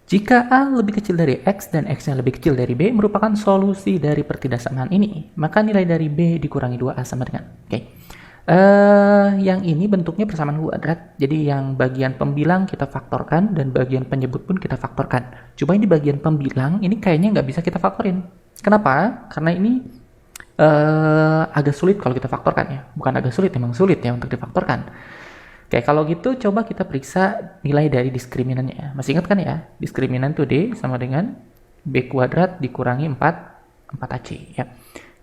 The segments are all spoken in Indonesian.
Jika A lebih kecil dari X dan X-nya lebih kecil dari B merupakan solusi dari pertidaksamaan ini, maka nilai dari B dikurangi 2A sama dengan. Yang ini bentuknya persamaan kuadrat, jadi yang bagian pembilang kita faktorkan dan bagian penyebut pun kita faktorkan. Coba ini bagian pembilang, ini kayaknya nggak bisa kita faktorin. Kenapa? Karena ini agak sulit kalau kita faktorkan ya. Bukan agak sulit, memang sulit ya untuk difaktorkan. Oke, kalau gitu coba kita periksa nilai dari diskriminannya. Masih ingat kan ya? Diskriminan itu D sama dengan B kuadrat dikurangi 4AC ya.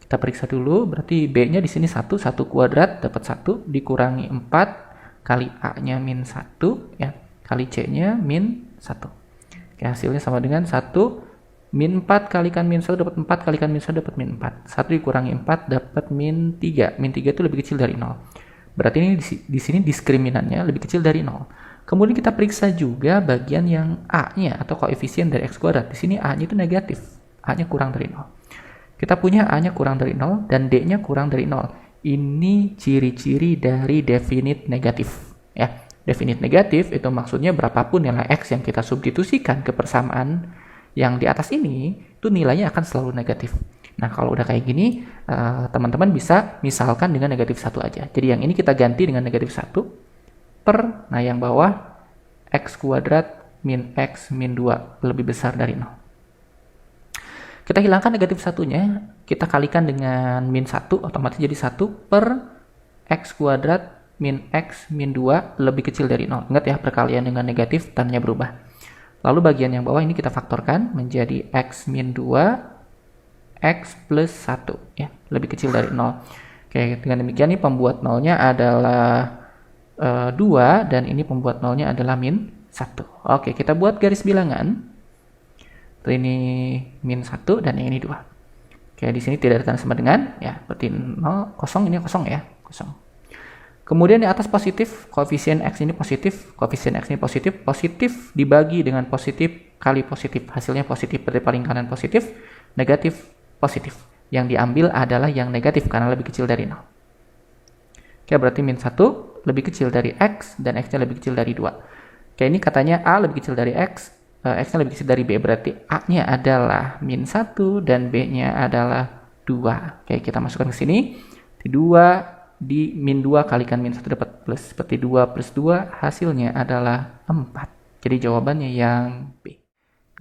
Kita periksa dulu, berarti B-nya di sini 1 kuadrat dapat 1 dikurangi 4 kali A-nya min 1 ya, kali C-nya min 1. Oke, hasilnya sama dengan 1 min 4 kalikan min 1 dapat 4 kalikan min 1 dapat min 4. 1 dikurangi 4 dapat min 3. Min 3 itu lebih kecil dari 0. Berarti ini di sini diskriminannya lebih kecil dari 0. Kemudian kita periksa juga bagian yang A-nya atau koefisien dari X kuadrat. Di sini A-nya itu negatif. A-nya kurang dari 0. Kita punya A-nya kurang dari 0 dan D-nya kurang dari 0. Ini ciri-ciri dari definite negatif. Ya, definite negatif itu maksudnya berapapun nilai X yang kita substitusikan ke persamaan yang di atas ini, itu nilainya akan selalu negatif. Nah, kalau udah kayak gini, teman-teman bisa misalkan dengan negatif 1 aja. Jadi yang ini kita ganti dengan negatif 1 per, nah yang bawah, X kuadrat min X min 2 lebih besar dari 0. Kita hilangkan negatif 1-nya, kita kalikan dengan min 1, otomatis jadi 1 per X kuadrat min X min 2 lebih kecil dari 0. Ingat ya, perkalian dengan negatif, tandanya berubah. Lalu bagian yang bawah ini kita faktorkan menjadi X min 2 X plus 1 ya, lebih kecil dari 0. Oke, dengan demikian ini pembuat nolnya adalah 2 dan ini pembuat nolnya adalah min 1. Oke, kita buat garis bilangan. Ini min 1 dan yang ini 2. Oke, di sini tidak ada tanda sama dengan ya, berarti 0 kosong, ini kosong ya, kosong. Kemudian di atas positif, koefisien X ini positif, koefisien X ini positif, positif dibagi dengan positif kali positif, hasilnya positif, berarti paling kanan positif, negatif positif. Yang diambil adalah yang negatif karena lebih kecil dari 0. Oke, berarti min 1 lebih kecil dari X dan X-nya lebih kecil dari 2. Oke, ini katanya A lebih kecil dari X, X-nya lebih kecil dari B, berarti A-nya adalah min 1 dan B-nya adalah 2. Oke, kita masukkan ke sini. Di 2 di min 2 kalikan min 1 dapat plus. Seperti 2 plus 2 hasilnya adalah 4. Jadi jawabannya yang B.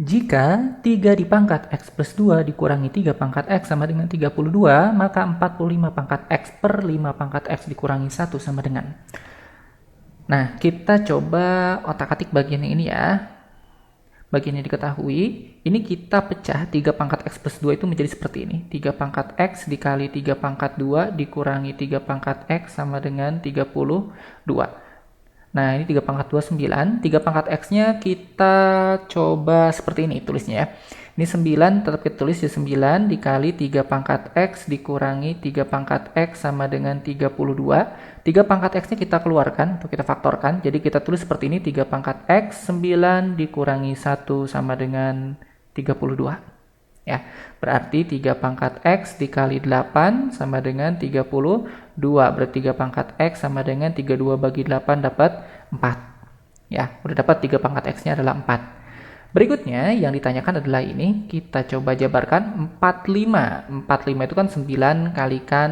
Jika 3 dipangkat X plus 2 dikurangi 3 pangkat X sama dengan 32, maka 45 pangkat X per 5 pangkat X dikurangi 1 sama dengan. Nah, kita coba otak-atik bagian yang ini ya. Bagian yang diketahui, ini kita pecah 3 pangkat X plus 2 itu menjadi seperti ini. 3 pangkat X dikali 3 pangkat 2 dikurangi 3 pangkat X sama dengan 32. Nah, ini 3 pangkat 2, 9. 3 pangkat X-nya kita coba seperti ini tulisnya ya. Ini 9 tetap kita tulis di 9 dikali 3 pangkat X dikurangi 3 pangkat X sama dengan 32. 3 pangkat X-nya kita keluarkan atau kita faktorkan. Jadi kita tulis seperti ini, 3 pangkat X, 9 dikurangi 1 sama dengan 32. Ya, berarti 3 pangkat X dikali 8 sama dengan 32. Berarti 3 pangkat X sama dengan 32 bagi 8 dapat 4. Ya, udah dapat 3 pangkat X-nya adalah 4. Berikutnya yang ditanyakan adalah ini, kita coba jabarkan 45. 45 itu kan 9 kalikan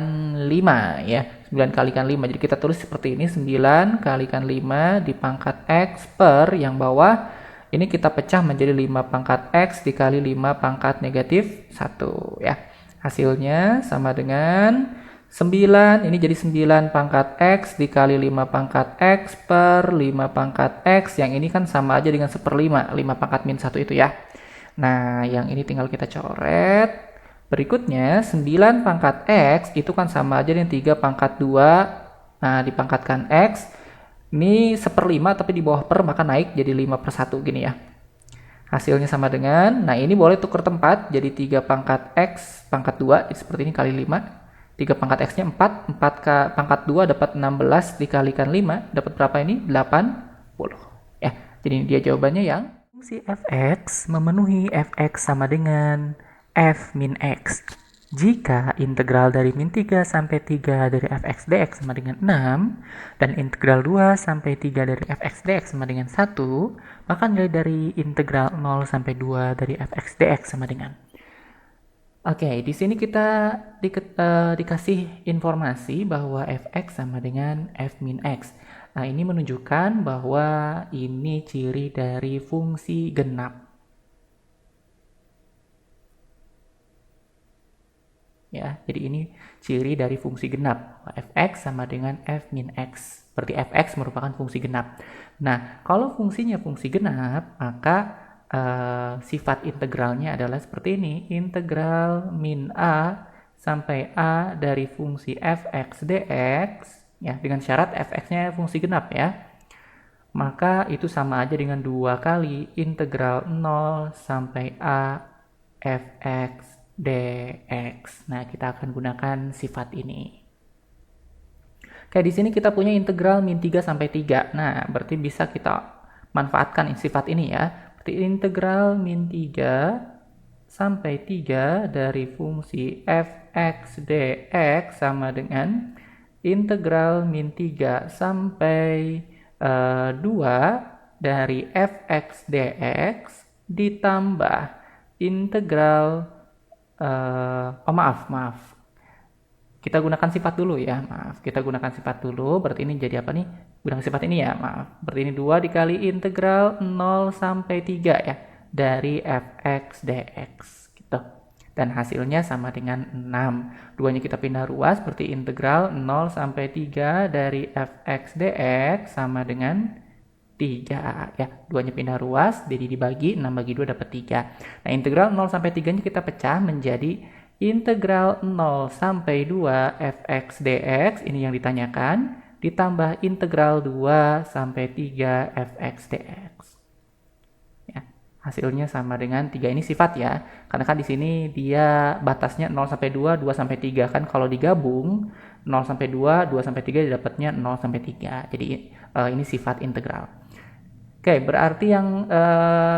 5 ya. 9 kalikan 5. Jadi kita tulis seperti ini, 9 kalikan 5 di pangkat X per yang bawah. Ini kita pecah menjadi 5 pangkat X dikali 5 pangkat negatif 1 ya. Hasilnya sama dengan 9, ini jadi 9 pangkat X dikali 5 pangkat X per 5 pangkat X. Yang ini kan sama aja dengan 1/5, 5 pangkat min 1 itu ya. Nah, yang ini tinggal kita coret. Berikutnya, 9 pangkat X itu kan sama aja dengan 3 pangkat 2. Nah, dipangkatkan X. Ini 1/5 tapi di bawah per, maka naik jadi 5/1 gini ya. Hasilnya sama dengan, nah ini boleh tukar tempat, jadi 3 pangkat X pangkat 2, seperti ini kali 5. 3 pangkat X-nya 4, 4 pangkat 2 dapat 16 dikalikan 5, dapat berapa ini? 80. Ya, jadi ini dia jawabannya yang fungsi fx memenuhi fx sama dengan f min x. Jika integral dari min 3 sampai 3 dari fx dx sama dengan 6, dan integral 2 sampai 3 dari fx dx sama dengan 1, maka nilai dari integral 0 sampai 2 dari fx dx sama dengan. Oke, di sini kita dikasih informasi bahwa fx sama dengan f min x. Nah, ini menunjukkan bahwa ini ciri dari fungsi genap. Ya, jadi ini ciri dari fungsi genap. Fx sama dengan f min x. Berarti fx merupakan fungsi genap. Nah, kalau fungsinya fungsi genap, maka sifat integralnya adalah seperti ini. Integral min a sampai a dari fungsi fx dx, ya, dengan syarat fx-nya fungsi genap ya. Maka itu sama aja dengan 2 kali integral 0 sampai a fx dx. Nah, kita akan gunakan sifat ini. Kayak di sini kita punya integral min 3 sampai 3. Nah, berarti bisa kita manfaatkan sifat ini ya. Berarti integral min 3 sampai 3 dari fungsi fx dx sama dengan integral min 3 sampai 2 dari fx dx ditambah integral maaf. Kita gunakan sifat dulu ya, maaf. Kita gunakan sifat dulu, berarti ini jadi apa nih? Gunakan sifat ini ya, maaf. Berarti ini 2 dikali integral 0 sampai 3 ya, dari fx dx, gitu. Dan hasilnya sama dengan 6. Duanya kita pindah ruas, berarti integral 0 sampai 3 dari fx dx sama dengan 3 ya, duanya pindah ruas, jadi dibagi 6 bagi 2 dapat 3. Nah, integral 0 sampai 3 nya kita pecah menjadi integral 0 sampai 2 fx dx, ini yang ditanyakan, ditambah integral 2 sampai 3 fx dx. Ya, hasilnya sama dengan 3. Ini sifat ya, karena kan di sini dia batasnya 0 sampai 2, 2 sampai 3 kan, kalau digabung 0 sampai 2, 2 sampai 3 dapatnya 0 sampai 3. Jadi ini sifat integral. Oke, berarti yang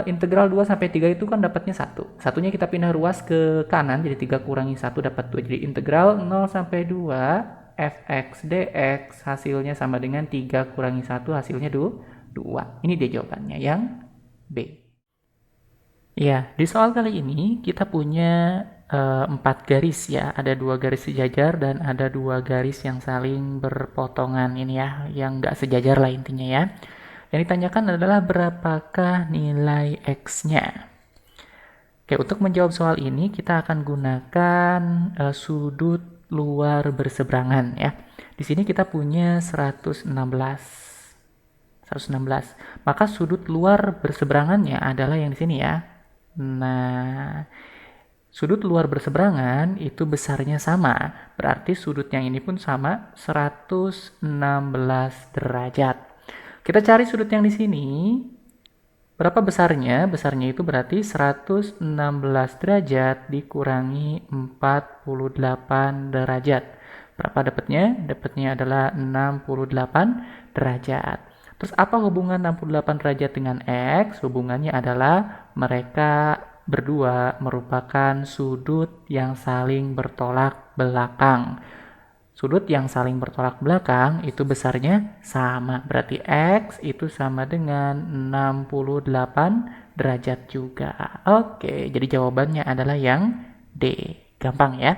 integral 2 sampai 3 itu kan dapatnya 1. Satunya kita pindah ruas ke kanan, jadi 3 kurangi 1 dapat 2. Jadi integral 0 sampai 2 fx dx hasilnya sama dengan 3 kurangi 1 hasilnya 2. Ini dia jawabannya yang B. Ya, di soal kali ini kita punya 4 garis ya. Ada 2 garis sejajar dan ada 2 garis yang saling berpotongan ini ya, yang nggak sejajar lah intinya ya. Yang ditanyakan adalah berapakah nilai X-nya. Oke, untuk menjawab soal ini kita akan gunakan sudut luar berseberangan ya. Di sini kita punya 116. Maka sudut luar berseberangannya adalah yang di sini ya. Nah, sudut luar berseberangan itu besarnya sama. Berarti sudut yang ini pun sama, 116 derajat. Kita cari sudut yang di sini. Berapa besarnya? Besarnya itu berarti 116 derajat dikurangi 48 derajat. Berapa dapatnya? Dapatnya adalah 68 derajat. Terus apa hubungan 68 derajat dengan X? Hubungannya adalah mereka berdua merupakan sudut yang saling bertolak belakang. Sudut yang saling bertolak belakang itu besarnya sama. Berarti X itu sama dengan 68 derajat juga. Oke, jadi jawabannya adalah yang D. Gampang ya.